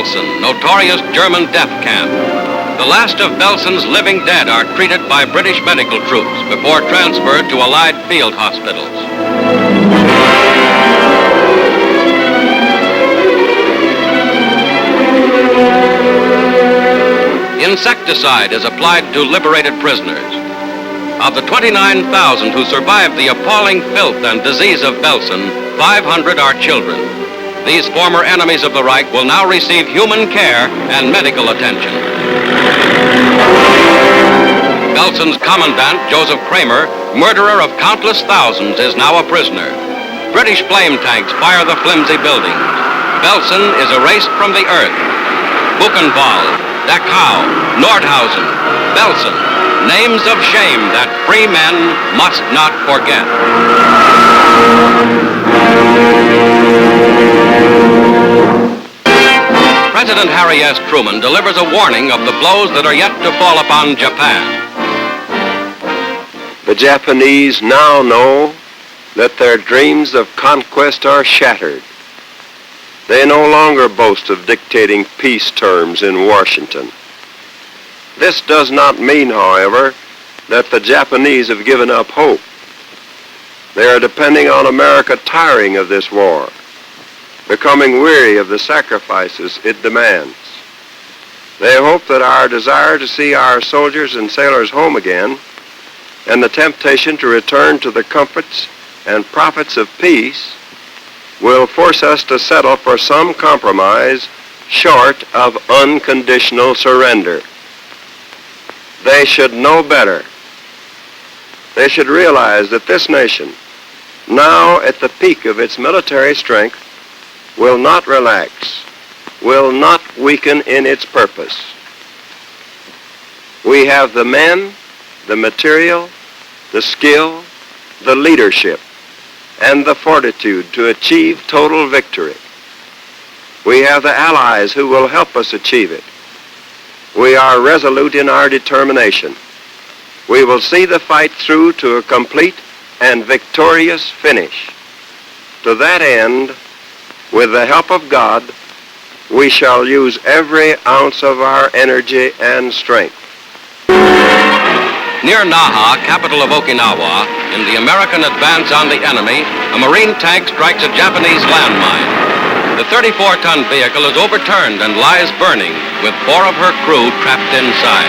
Belsen, notorious German death camp. The last of Belsen's living dead are treated by British medical troops before transferred to Allied field hospitals. Insecticide is applied to liberated prisoners. Of the 29,000 who survived the appalling filth and disease of Belsen, 500 are children. These former enemies of the Reich will now receive human care and medical attention. Belsen's commandant, Joseph Kramer, murderer of countless thousands, is now a prisoner. British flame tanks fire the flimsy buildings. Belsen is erased from the earth. Buchenwald, Dachau, Nordhausen, Belsen, names of shame that free men must not forget. President Harry S. Truman delivers a warning of the blows that are yet to fall upon Japan. The Japanese now know that their dreams of conquest are shattered. They no longer boast of dictating peace terms in Washington. This does not mean, however, that the Japanese have given up hope. They are depending on America tiring of this war, becoming weary of the sacrifices it demands. They hope that our desire to see our soldiers and sailors home again and the temptation to return to the comforts and profits of peace will force us to settle for some compromise short of unconditional surrender. They should know better. They should realize that this nation, now at the peak of its military strength, will not relax, will not weaken in its purpose. We have the men, the material, the skill, the leadership, and the fortitude to achieve total victory. We have the allies who will help us achieve it. We are resolute in our determination. We will see the fight through to a complete and victorious finish. To that end, with the help of God, we shall use every ounce of our energy and strength. Near Naha, capital of Okinawa, in the American advance on the enemy, a Marine tank strikes a Japanese landmine. The 34-ton vehicle is overturned and lies burning, with 4 of her crew trapped inside.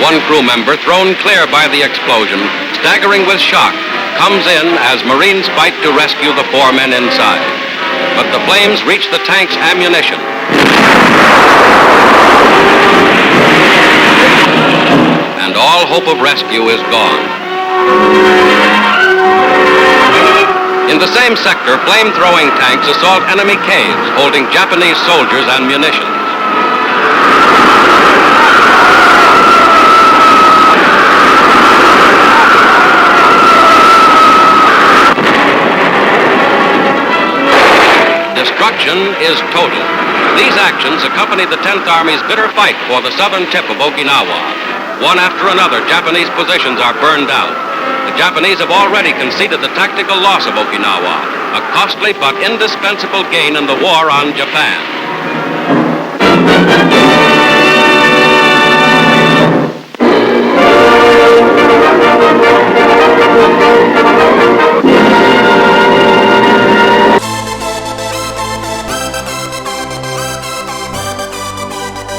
One crew member, thrown clear by the explosion, staggering with shock, comes in as Marines fight to rescue the 4 men inside. But the flames reach the tank's ammunition. And all hope of rescue is gone. In the same sector, flame-throwing tanks assault enemy caves holding Japanese soldiers and munitions. Destruction is total. These actions accompany the 10th Army's bitter fight for the southern tip of Okinawa. One after another, Japanese positions are burned out. The Japanese have already conceded the tactical loss of Okinawa, a costly but indispensable gain in the war on Japan.